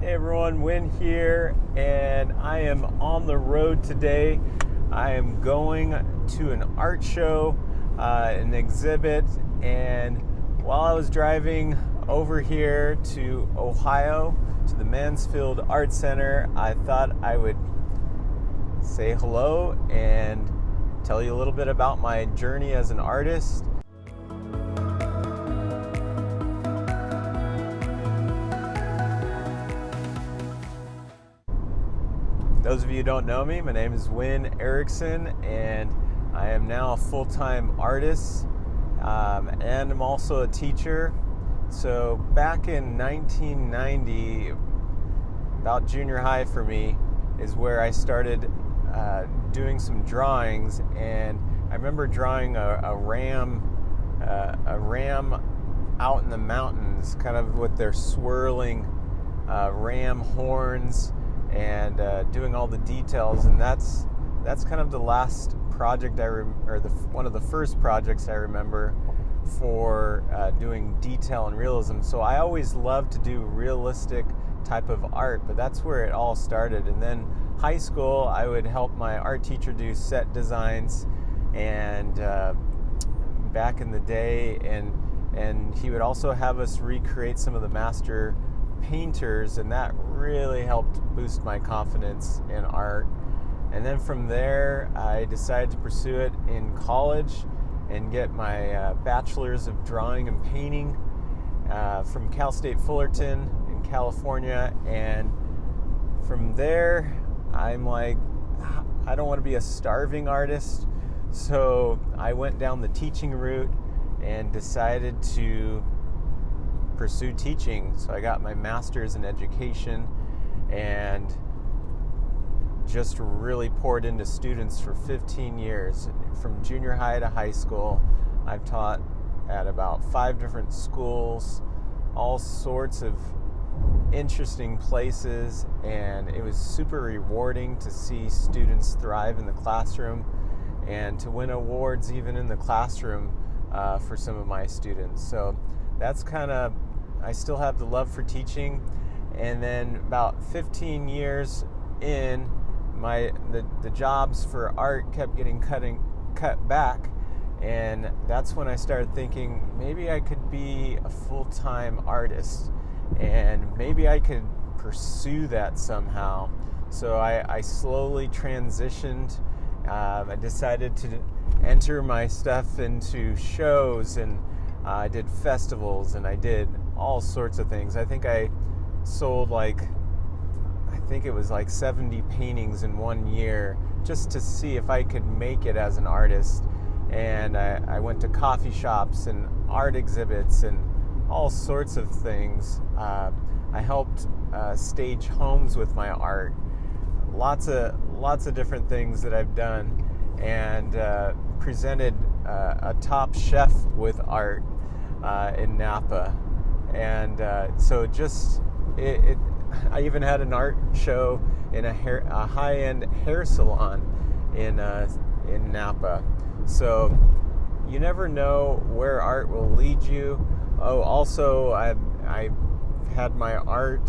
Hey everyone, Win here, and I am on the road today. I am going to an art show, an exhibit, and while I was driving over here to Ohio, to the Mansfield Art Center, I thought I would say hello and tell you a little bit about my journey as an artist. Those of you who don't know me, my name is Ericson, and I am now a full-time artist, and I'm also a teacher. So back in 1990, about junior high for me, is where I started doing some drawings, and I remember drawing a ram out in the mountains, kind of with their swirling ram horns, and doing all the details, and that's kind of the last project one of the first projects I remember for doing detail and realism. So I always loved to do realistic type of art, but that's where it all started. And then high school, I would help my art teacher do set designs, and back in the day, and he would also have us recreate some of the master painters, and that really helped boost my confidence in art. And then from there, I decided to pursue it in college and get my bachelor's of drawing and painting from Cal State Fullerton in California. And from there, I'm like, I don't want to be a starving artist, so I went down the teaching route and decided to pursue teaching. So I got my master's in education and just really poured into students for 15 years. From junior high to high school, I've taught at about 5 different schools, all sorts of interesting places, and it was super rewarding to see students thrive in the classroom and to win awards even in the classroom for some of my students. So that's kind of, I still have the love for teaching. And then about 15 years in, the jobs for art kept getting cut back, and that's when I started thinking maybe I could be a full-time artist, and maybe I could pursue that somehow. So I slowly transitioned. I decided to enter my stuff into shows, and I did festivals, and I did all sorts of things. I think I sold it was like 70 paintings in 1 year, just to see if I could make it as an artist. And I went to coffee shops and art exhibits and all sorts of things. I helped stage homes with my art. Lots of different things that I've done, and presented a top chef with art in Napa. And so I even had an art show in a high-end hair salon in Napa. So you never know where art will lead you. Oh, also I had my art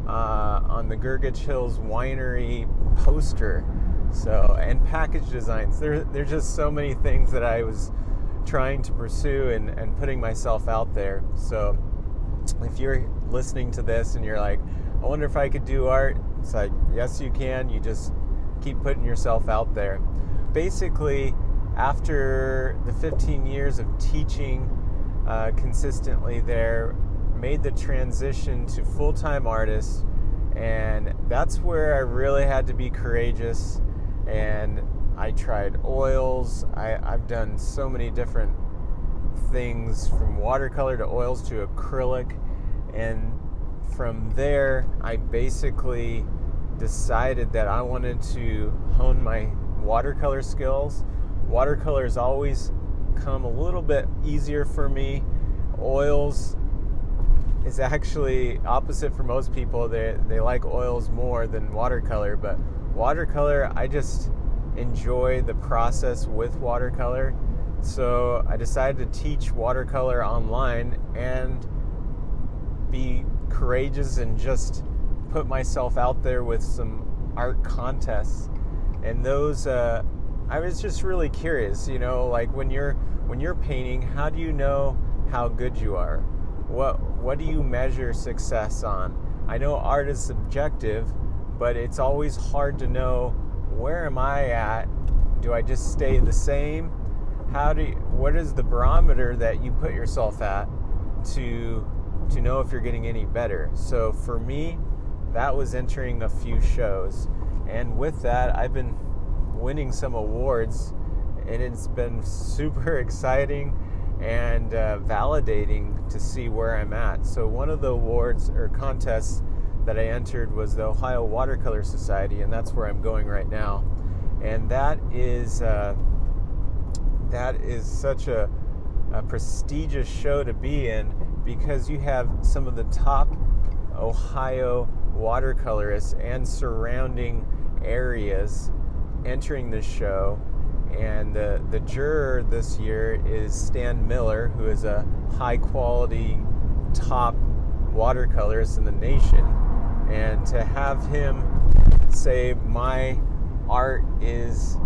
on the Gurgitch Hills Winery poster. So, and package designs. There's just so many things that I was trying to pursue and putting myself out there. So if you're listening to this and you're like, I wonder if I could do art, it's like, yes you can. You just keep putting yourself out there. Basically, after the 15 years of teaching consistently there, made the transition to full-time artist, and that's where I really had to be courageous. And I tried oils. I've done so many different things, from watercolor to oils to acrylic, and from there I basically decided that I wanted to hone my watercolor skills. Watercolor has always come a little bit easier for me. Oils is actually opposite for most people. They like oils more than watercolor, but watercolor, I just enjoy the process with watercolor. So I decided to teach watercolor online and be courageous and just put myself out there with some art contests, and those I was just really curious, like when you're painting, how do you know how good you are? What do you measure success on? I know art is subjective, but it's always hard to know, where am I at? Do I just stay the same? What is the barometer that you put yourself at to know if you're getting any better? So for me, that was entering a few shows, and with that, I've been winning some awards, and it's been super exciting and validating to see where I'm at. So one of the awards or contests that I entered was the Ohio Watercolor Society, and that's where I'm going right now. And that is such a prestigious show to be in, because you have some of the top Ohio watercolorists and surrounding areas entering this show. And the juror this year is Stan Miller, who is a high quality top watercolorist in the nation. And to have him say my art is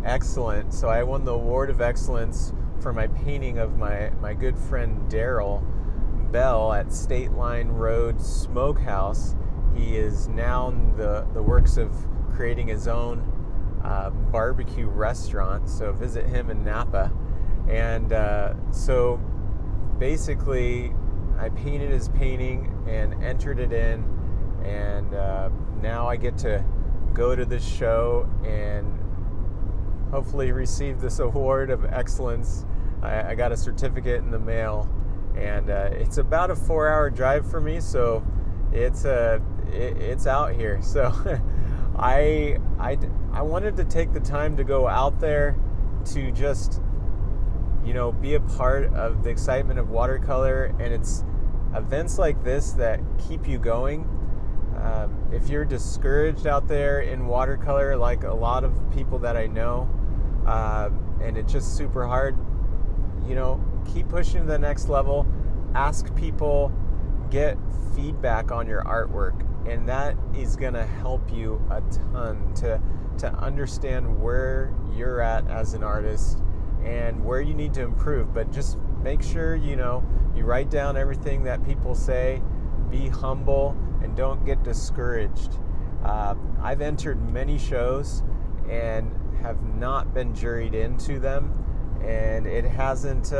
excellent. So I won the Award of Excellence for my painting of my good friend Daryl Bell at State Line Road Smokehouse. He is now in the works of creating his own barbecue restaurant, so visit him in Napa. And so basically I painted his painting and entered it in, and now I get to go to this show and hopefully receive this award of excellence. I got a certificate in the mail, and it's about a 4-hour drive for me, so it's out here. So I wanted to take the time to go out there to just be a part of the excitement of watercolor, and it's events like this that keep you going. If you're discouraged out there in watercolor, like a lot of people that I know, and it's just super hard, keep pushing to the next level. Ask people, get feedback on your artwork, and that is going to help you a ton to understand where you're at as an artist and where you need to improve. But just make sure you write down everything that people say, be humble, and don't get discouraged. I've entered many shows and have not been juried into them, and it hasn't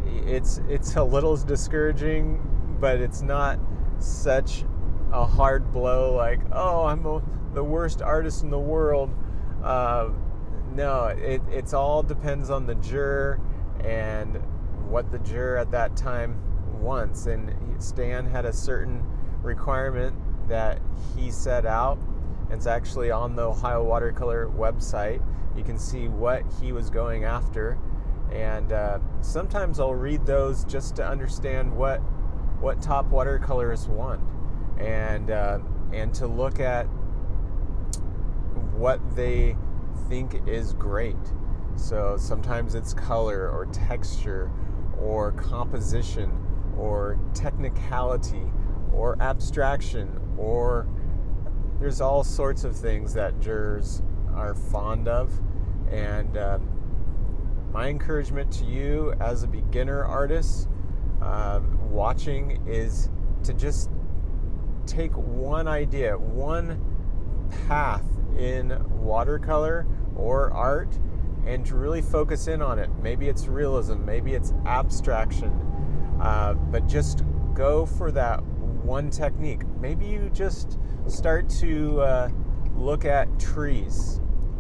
it's a little discouraging, but it's not such a hard blow like, oh, I'm the worst artist in the world. No, it's all depends on the juror and what the juror at that time wants. And Stan had a certain requirement that he set out. It's actually on the Ohio Watercolor website. You can see what he was going after. And sometimes I'll read those just to understand what top watercolorists want, and to look at what they think is great. So sometimes it's color or texture or composition or technicality or abstraction, or there's all sorts of things that jurors are fond of. And my encouragement to you as a beginner artist watching is to just take one idea, one path in watercolor or art, and to really focus in on it. Maybe it's realism, maybe it's abstraction, but just go for that one technique. Maybe you just start to look at trees.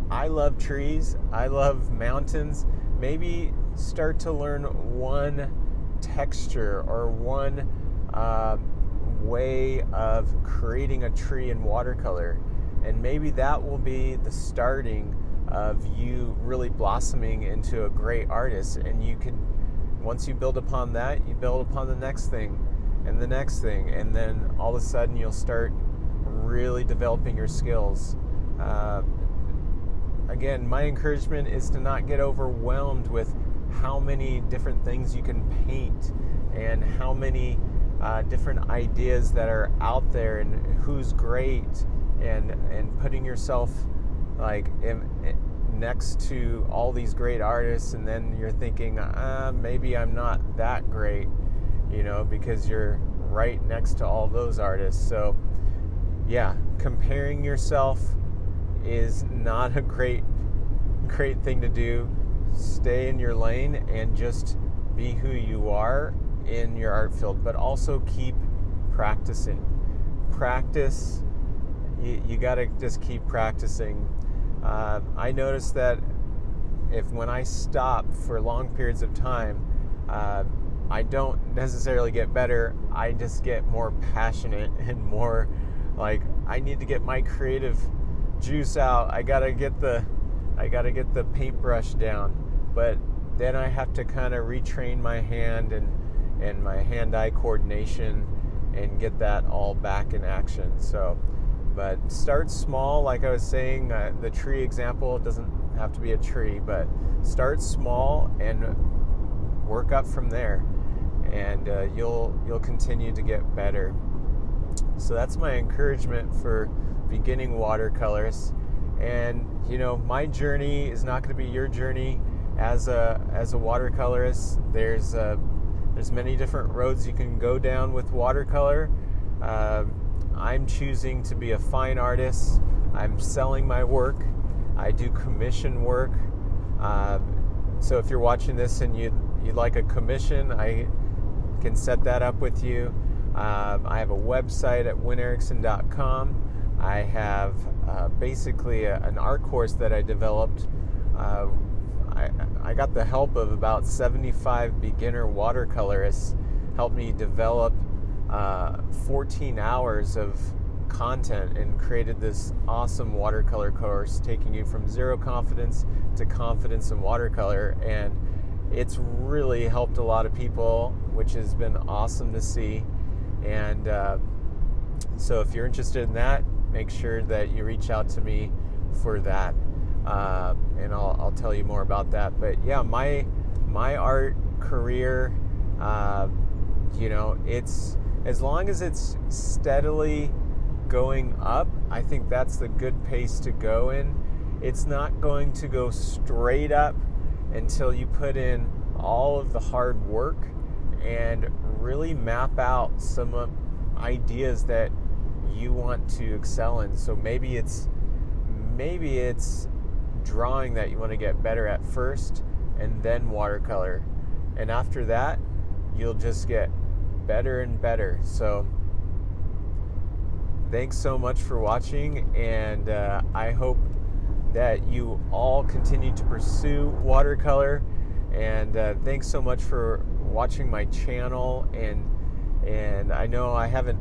I love trees, I love mountains. Maybe start to learn one texture or one way of creating a tree in watercolor, and maybe that will be the starting of you really blossoming into a great artist. And you can, once you build upon that, you build upon the next thing and the next thing, and then all of a sudden you'll start really developing your skills. Again, my encouragement is to not get overwhelmed with how many different things you can paint and how many different ideas that are out there and who's great, and putting yourself like next to all these great artists, and then you're thinking, maybe I'm not that great, because you're right next to all those artists. So yeah, comparing yourself is not a great thing to do. Stay in your lane and just be who you are in your art field, but also keep practicing. Practice. You got to just keep practicing. I noticed that when I stop for long periods of time, I don't necessarily get better. I just get more passionate and more like, I need to get my creative juice out. I gotta get the paintbrush down, but then I have to kind of retrain my hand and my hand-eye coordination and get that all back in action. So, but start small, like I was saying. The tree example doesn't have to be a tree, but start small and work up from there, and you'll continue to get better. So that's my encouragement for beginning watercolorists. And my journey is not going to be your journey as a watercolorist. There's many different roads you can go down with watercolor. I'm choosing to be a fine artist. I'm selling my work. I do commission work. So if you're watching this and you'd like a commission, I can set that up with you. I have a website at winericson.com. I have basically an art course that I developed. I got the help of about 75 beginner watercolorists, helped me develop 14 hours of content, and created this awesome watercolor course, taking you from zero confidence to confidence in watercolor. And it's really helped a lot of people, which has been awesome to see. And so if you're interested in that, make sure that you reach out to me for that, and I'll tell you more about that. But yeah, my art career, it's, as long as it's steadily going up, I think that's the good pace to go in. It's not going to go straight up until you put in all of the hard work and really map out some ideas that you want to excel in. So maybe it's drawing that you want to get better at first, and then watercolor, and after that you'll just get better and better. So thanks so much for watching, and I hope that you all continue to pursue watercolor. And thanks so much for watching my channel, and I know I haven't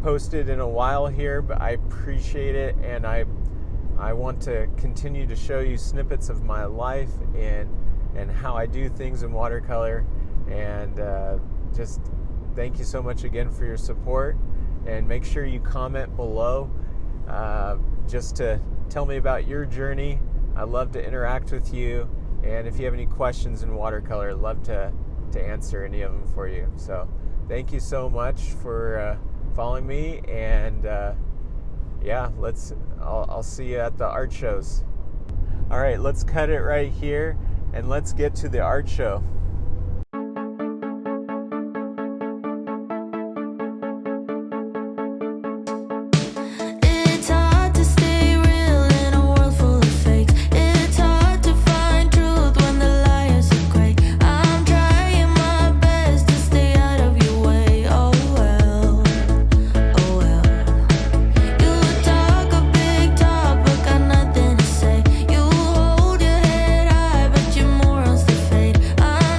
posted in a while here, but I appreciate it, and I want to continue to show you snippets of my life and how I do things in watercolor. And just thank you so much again for your support, and make sure you comment below just to tell me about your journey. I love to interact with you, and if you have any questions in watercolor, I'd love to answer any of them for you. So thank you so much for following me, and yeah, I'll see you at the art shows. All right, let's cut it right here and let's get to the art show. Hold your head high, but your morals to fade. I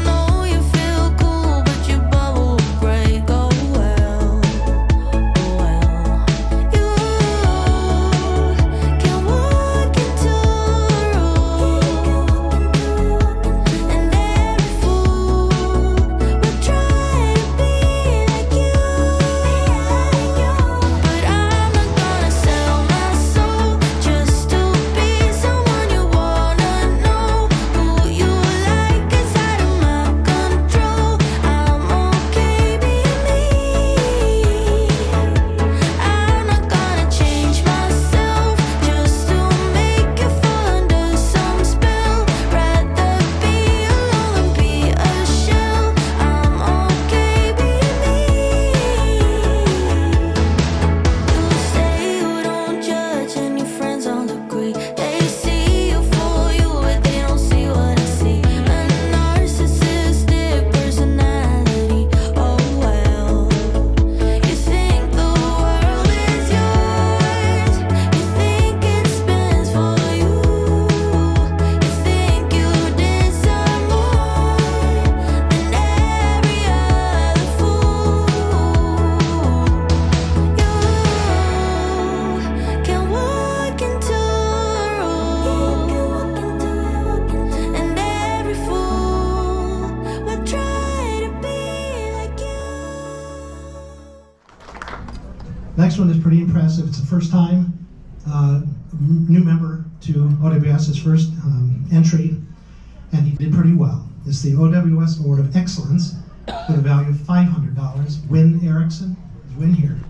Next one is pretty impressive. It's the first time new member to OWS, his first entry, and he did pretty well. It's the OWS Award of Excellence with a value of $500. Win Ericson is Win here.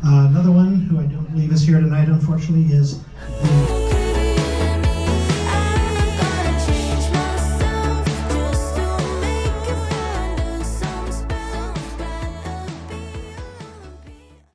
Another one who I don't believe is here tonight, unfortunately, is